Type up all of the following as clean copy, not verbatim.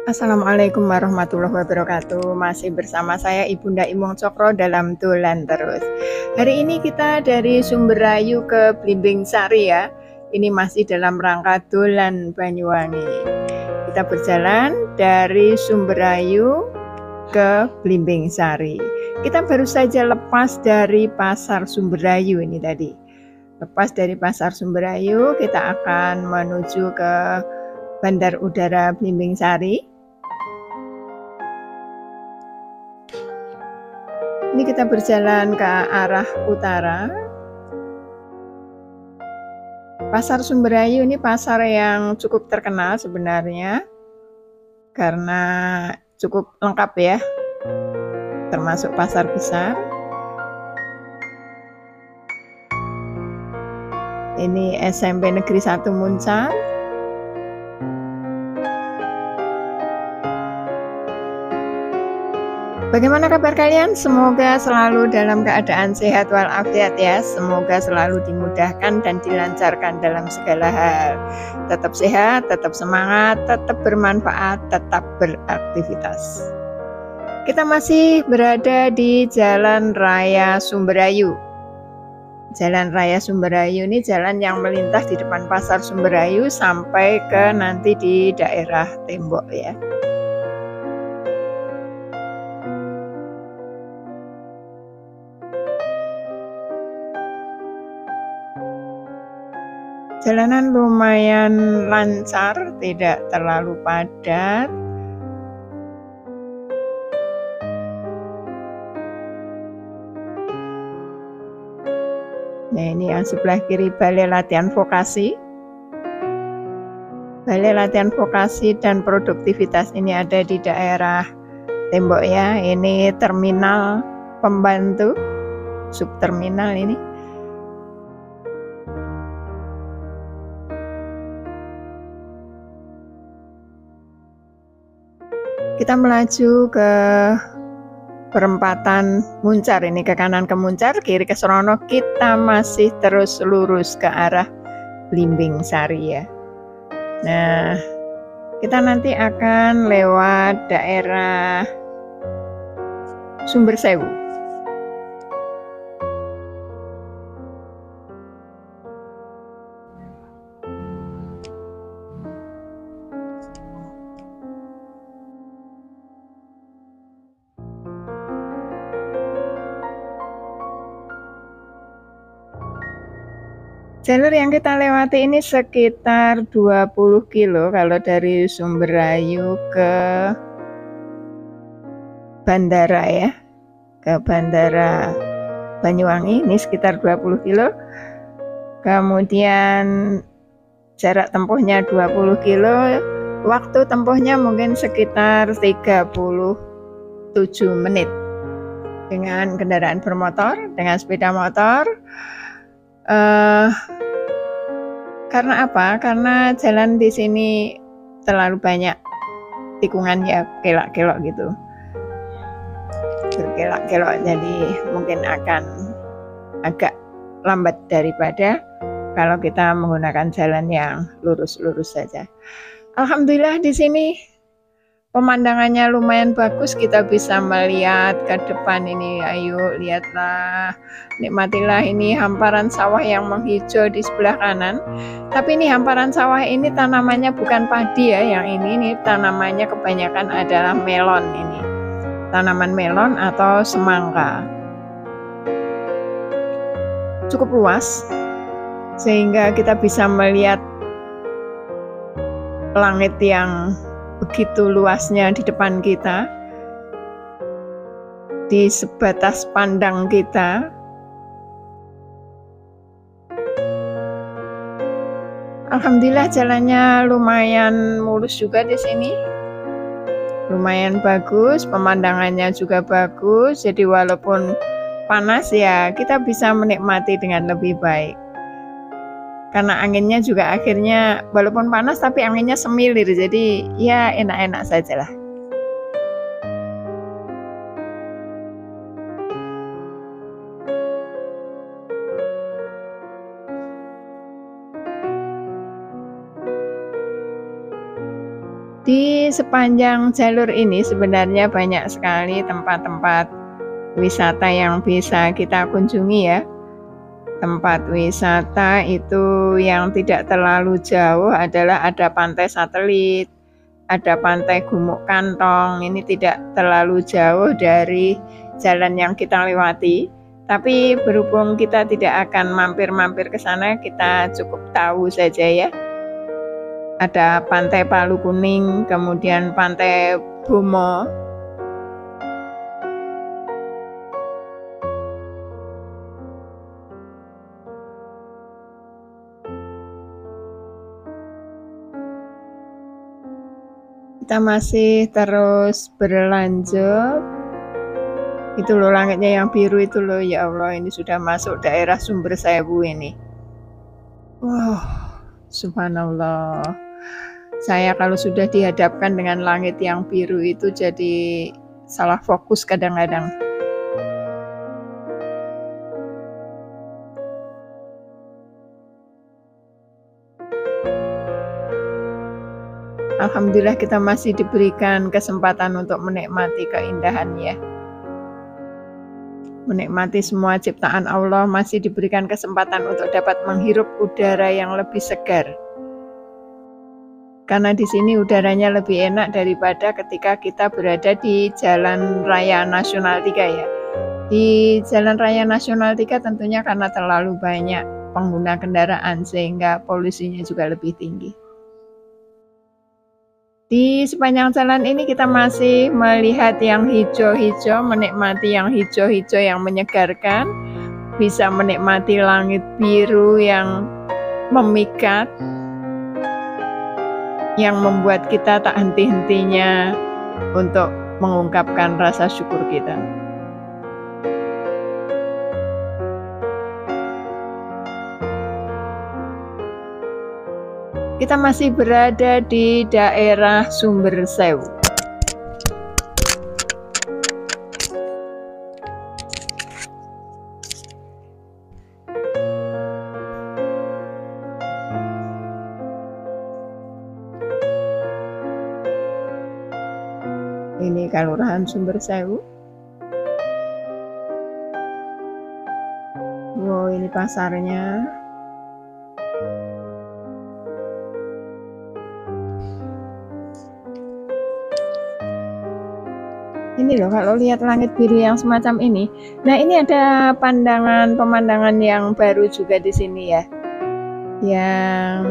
Assalamualaikum warahmatullahi wabarakatuh. Masih bersama saya Ibunda Imong Cokro dalam Dolan Terus. Hari ini kita dari Sumberayu ke Blimbing Sari ya. Ini masih dalam rangka Dolan Banyuwangi. Kita berjalan dari Sumberayu ke Blimbing Sari. Kita baru saja lepas dari Pasar Sumberayu ini tadi. Lepas dari Pasar Sumberayu, kita akan menuju ke Bandar Udara Blimbing Sari. Ini kita berjalan ke arah utara. Pasar Sumberayu ini pasar yang cukup terkenal sebenarnya karena cukup lengkap ya, termasuk pasar besar. Ini SMP Negeri 1 Muncar. Bagaimana kabar kalian? Semoga selalu dalam keadaan sehat walafiat ya. Semoga selalu dimudahkan dan dilancarkan dalam segala hal. Tetap sehat, tetap semangat, tetap bermanfaat, tetap beraktivitas. Kita masih berada di Jalan Raya Sumberayu. Jalan Raya Sumberayu ini jalan yang melintas di depan Pasar Sumberayu sampai ke nanti di daerah Tembok ya. Jalanan lumayan lancar, tidak terlalu padat. Nah, ini yang sebelah kiri Balai Latihan Vokasi. Balai Latihan Vokasi dan Produktivitas ini ada di daerah Tembok ya. Ini terminal pembantu, subterminal ini. Kita melaju ke perempatan Muncar, ini ke kanan ke Muncar, kiri ke Serono. Kita masih terus lurus ke arah Blimbing Sari ya. Nah, kita nanti akan lewat daerah Sumbersewu. Jalur yang kita lewati ini sekitar 20 kilo kalau dari Sumberayu ke bandara ya, ke bandara Banyuwangi ini sekitar 20 kilo. Kemudian jarak tempuhnya 20 kilo, waktu tempuhnya mungkin sekitar 37 menit dengan kendaraan bermotor, dengan sepeda motor. Karena apa? Karena jalan di sini terlalu banyak tikungan ya, kelak-kelok gitu, berkelak-kelok, jadi mungkin akan agak lambat daripada kalau kita menggunakan jalan yang lurus-lurus saja. Alhamdulillah di sini pemandangannya lumayan bagus, kita bisa melihat ke depan ini. Ayo lihatlah, nikmatilah ini hamparan sawah yang menghijau di sebelah kanan. Tapi ini hamparan sawah ini tanamannya bukan padi ya, yang ini tanamannya kebanyakan adalah melon ini. Tanaman melon atau semangka. Cukup luas sehingga kita bisa melihat langit yang begitu luasnya di depan kita, di sebatas pandang kita. Alhamdulillah jalannya lumayan mulus juga di sini, lumayan bagus, pemandangannya juga bagus. Jadi walaupun panas ya kita bisa menikmati dengan lebih baik. Karena anginnya juga akhirnya walaupun panas tapi anginnya semilir, jadi ya enak-enak sajalah. Di sepanjang jalur ini sebenarnya banyak sekali tempat-tempat wisata yang bisa kita kunjungi ya. Tempat wisata itu yang tidak terlalu jauh adalah ada Pantai Satelit, ada Pantai Gumuk Kantong. Ini tidak terlalu jauh dari jalan yang kita lewati. Tapi berhubung kita tidak akan mampir-mampir ke sana, kita cukup tahu saja ya. Ada Pantai Palu Kuning, kemudian Pantai Bomo. Kita masih terus berlanjut. Itu loh langitnya yang biru itu loh, ya Allah, ini sudah masuk daerah Sumber Sewu ini. Wow, subhanallah. Saya kalau sudah dihadapkan dengan langit yang biru itu jadi salah fokus kadang-kadang. Alhamdulillah kita masih diberikan kesempatan untuk menikmati keindahannya. Menikmati semua ciptaan Allah, masih diberikan kesempatan untuk dapat menghirup udara yang lebih segar. Karena di sini udaranya lebih enak daripada ketika kita berada di Jalan Raya Nasional 3 ya. Di Jalan Raya Nasional 3 tentunya karena terlalu banyak pengguna kendaraan sehingga polusinya juga lebih tinggi. Di sepanjang jalan ini kita masih melihat yang hijau-hijau, menikmati yang hijau-hijau yang menyegarkan, bisa menikmati langit biru yang memikat, yang membuat kita tak henti-hentinya untuk mengungkapkan rasa syukur kita. Kita masih berada di daerah Sumber Sewu. Ini Kelurahan Sumber Sewu. Wow, ini pasarnya. Ini loh, kalau lihat langit biru yang semacam ini. Nah, ini ada pemandangan yang baru juga di sini ya. Yang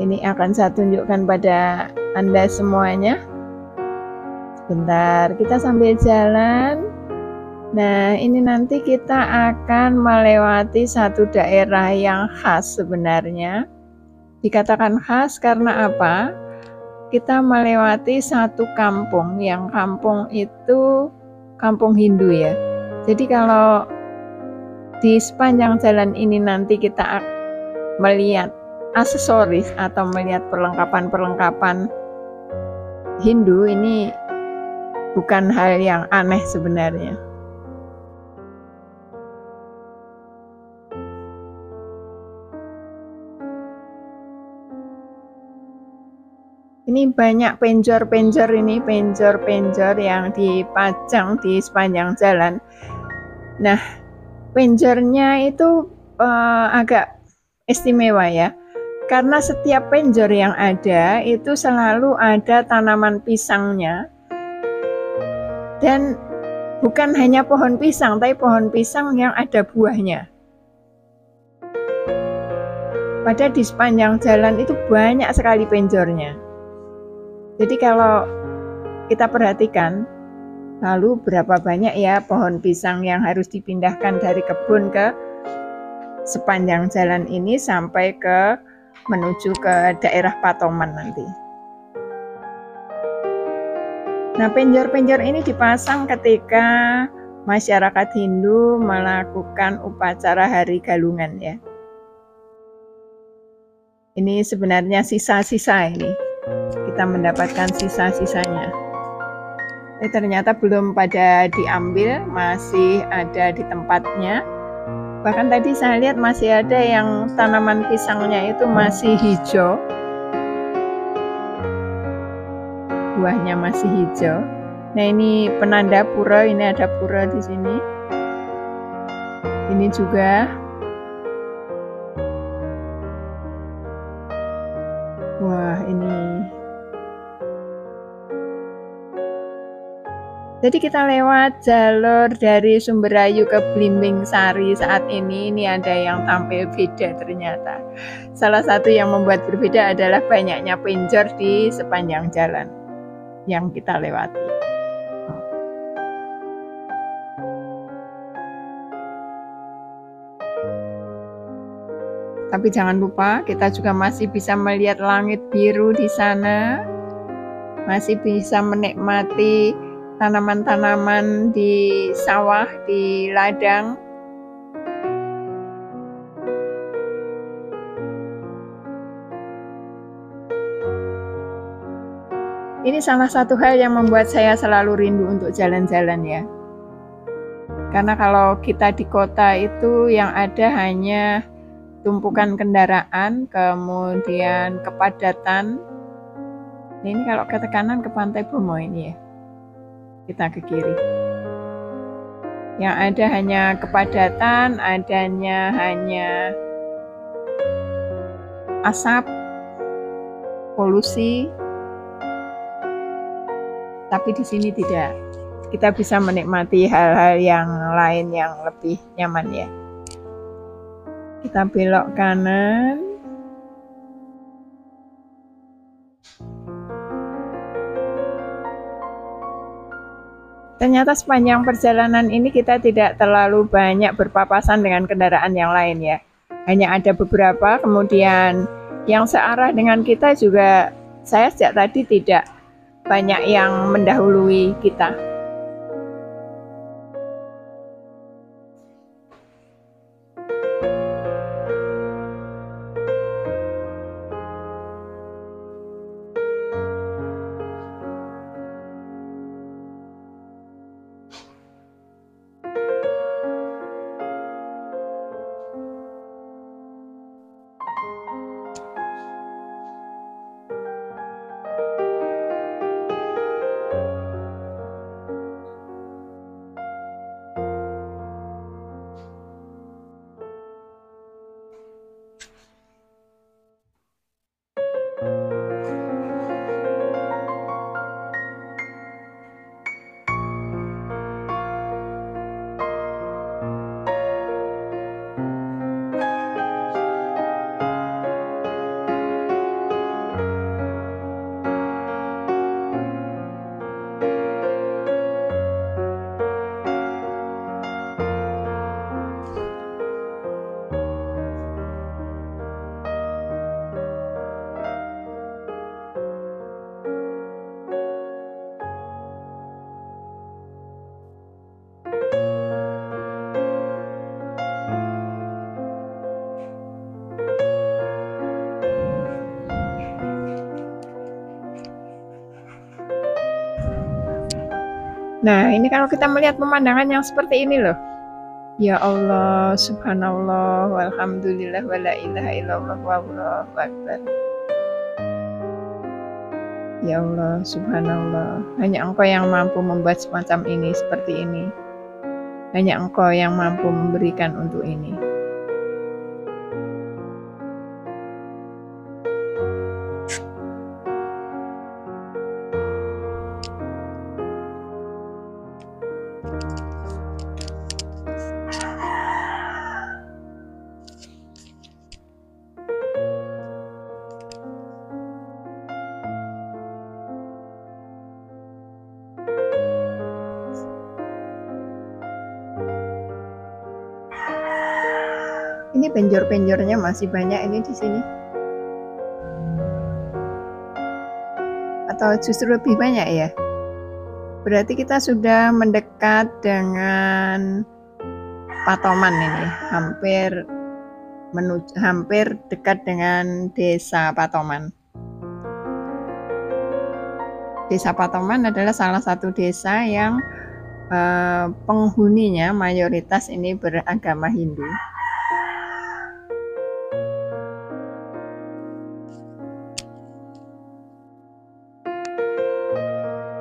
ini akan saya tunjukkan pada Anda semuanya. Sebentar, kita sambil jalan. Nah, ini nanti kita akan melewati satu daerah yang khas sebenarnya. Dikatakan khas karena apa? Kita melewati satu kampung, yang kampung itu kampung Hindu ya. Jadi kalau di sepanjang jalan ini nanti kita melihat aksesoris atau melihat perlengkapan-perlengkapan Hindu, ini bukan hal yang aneh sebenarnya. Ini banyak penjor-penjor yang dipajang di sepanjang jalan. Nah, penjornya itu agak istimewa ya. Karena setiap penjor yang ada itu selalu ada tanaman pisangnya. Dan bukan hanya pohon pisang, tapi pohon pisang yang ada buahnya. Pada di sepanjang jalan itu banyak sekali penjornya. Jadi kalau kita perhatikan, lalu berapa banyak ya pohon pisang yang harus dipindahkan dari kebun ke sepanjang jalan ini sampai ke menuju ke daerah Patoman nanti. Nah, penjor-penjor ini dipasang ketika masyarakat Hindu melakukan upacara Hari Galungan ya. Ini sebenarnya sisa-sisa ini. Kita mendapatkan sisa-sisanya. Tapi ternyata belum pada diambil, masih ada di tempatnya. Bahkan tadi saya lihat masih ada yang tanaman pisangnya itu masih hijau. buahnya masih hijau. Nah, ini penanda pura, ini ada pura di sini. Ini juga. Wah, ini. Jadi kita lewat jalur dari Sumberayu ke Blimbing Sari saat ini ada yang tampil beda ternyata. Salah satu yang membuat berbeda adalah banyaknya penjor di sepanjang jalan yang kita lewati. Tapi jangan lupa kita juga masih bisa melihat langit biru di sana, masih bisa menikmati tanaman-tanaman di sawah, di ladang. Ini salah satu hal yang membuat saya selalu rindu untuk jalan-jalan ya. Karena kalau kita di kota itu yang ada hanya tumpukan kendaraan, kemudian kepadatan. Nah, ini kalau ke kanan ke Pantai Bromo ini ya. Kita ke kiri. Yang ada hanya kepadatan, adanya hanya asap, polusi. Tapi di sini tidak. Kita bisa menikmati hal-hal yang lain yang lebih nyaman ya. Kita belok kanan. Ternyata sepanjang perjalanan ini kita tidak terlalu banyak berpapasan dengan kendaraan yang lain ya. Hanya ada beberapa, kemudian yang searah dengan kita juga saya sejak tadi tidak banyak yang mendahului kita. Nah, ini kalau kita melihat pemandangan yang seperti ini loh. Ya Allah, subhanallah, walhamdulillah, wala ilaha illallah, wallahu akbar. Ya Allah, subhanallah, hanya Engkau yang mampu membuat semacam ini, seperti ini. Hanya Engkau yang mampu memberikan untuk ini. Ini penjor-penjornya masih banyak ini di sini. Atau justru lebih banyak ya? Berarti kita sudah mendekat dengan Patoman ini, hampir dekat dengan Desa Patoman. Desa Patoman adalah salah satu desa yang penghuninya mayoritas ini beragama Hindu.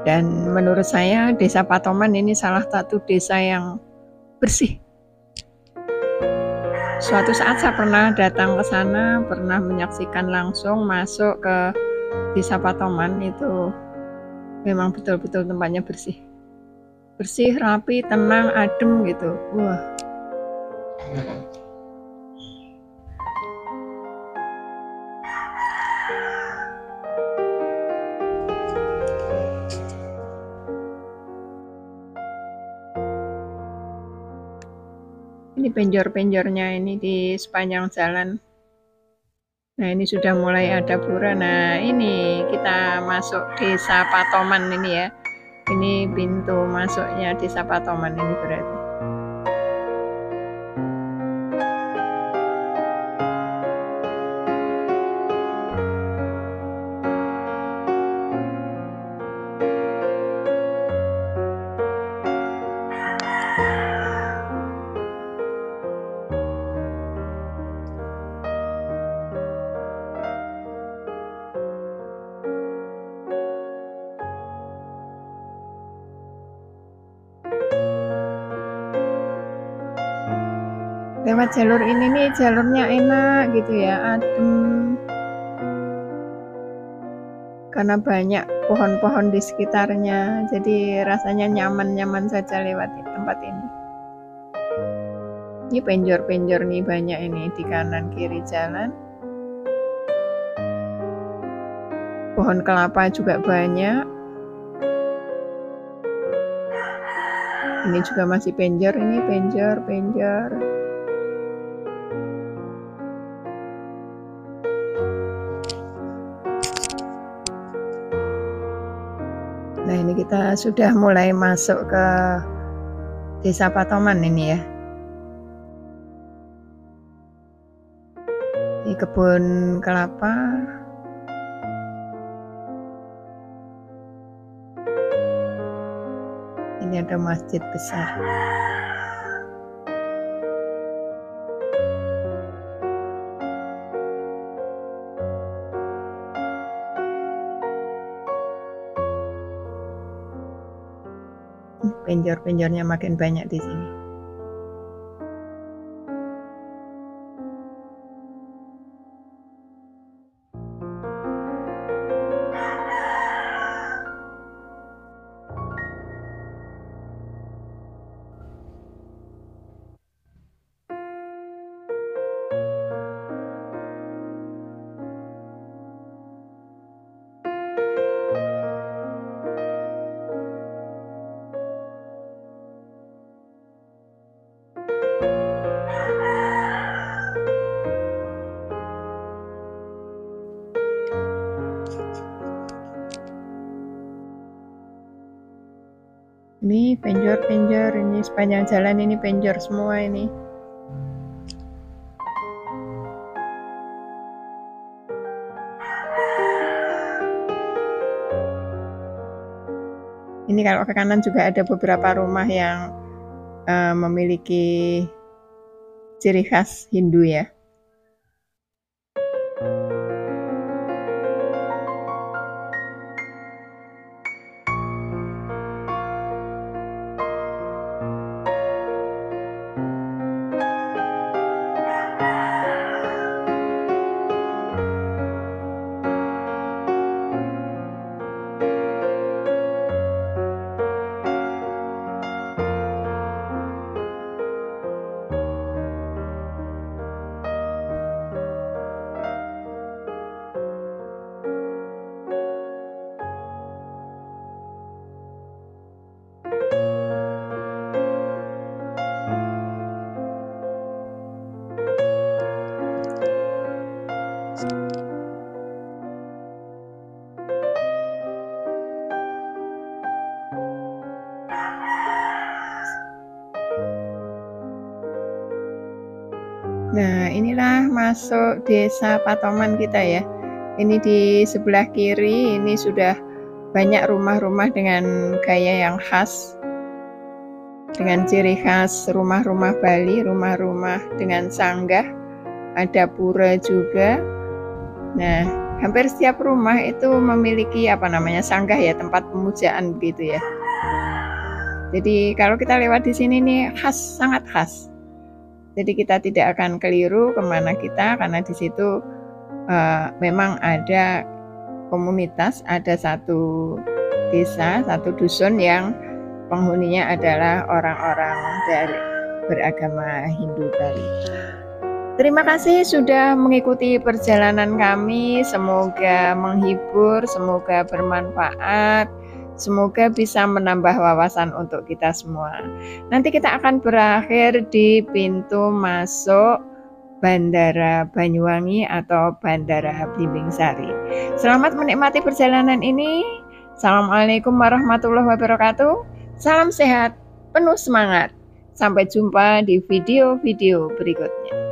Dan menurut saya Desa Patoman ini salah satu desa yang bersih. Suatu saat saya pernah datang ke sana, pernah menyaksikan langsung masuk ke Desa Patoman. Itu memang betul-betul tempatnya bersih. Bersih, rapi, tenang, adem gitu. Wah. Ini penjor-penjornya ini di sepanjang jalan. Nah, ini sudah mulai ada pura. Nah, ini kita masuk Desa Patoman ini ya. Ini pintu masuknya Desa Patoman ini berarti. Lewat jalur ini nih, jalurnya enak gitu ya, adem. Karena banyak pohon-pohon di sekitarnya, jadi rasanya nyaman-nyaman saja lewat tempat ini. Ini penjor-penjor nih banyak ini di kanan kiri jalan. Pohon kelapa juga banyak. Ini juga masih penjor, ini penjor. Nah, ini kita sudah mulai masuk ke Desa Patoman ini ya. Ini kebun kelapa. Ini ada masjid besar. Penjor-penjornya makin banyak di sini. Ini penjor-penjor, ini sepanjang jalan ini penjor semua ini. Ini kalau ke kanan juga ada beberapa rumah yang memiliki ciri khas Hindu ya. Nah, inilah masuk Desa Patoman kita ya. Ini di sebelah kiri, ini sudah banyak rumah-rumah dengan gaya yang khas. Dengan ciri khas rumah-rumah Bali, rumah-rumah dengan sanggah. Ada pura juga. Nah, hampir setiap rumah itu memiliki sanggah ya, tempat pemujaan begitu ya. Jadi kalau kita lewat di sini nih khas, sangat khas. Jadi kita tidak akan keliru kemana kita, karena di situ memang ada komunitas, ada satu desa, satu dusun yang penghuninya adalah orang-orang dari beragama Hindu Bali. Terima kasih sudah mengikuti perjalanan kami, semoga menghibur, semoga bermanfaat, semoga bisa menambah wawasan untuk kita semua. Nanti kita akan berakhir di pintu masuk Bandara Banyuwangi atau Bandara Blimbing Sari. Selamat menikmati perjalanan ini. Assalamualaikum warahmatullahi wabarakatuh. Salam sehat, penuh semangat. Sampai jumpa di video-video berikutnya.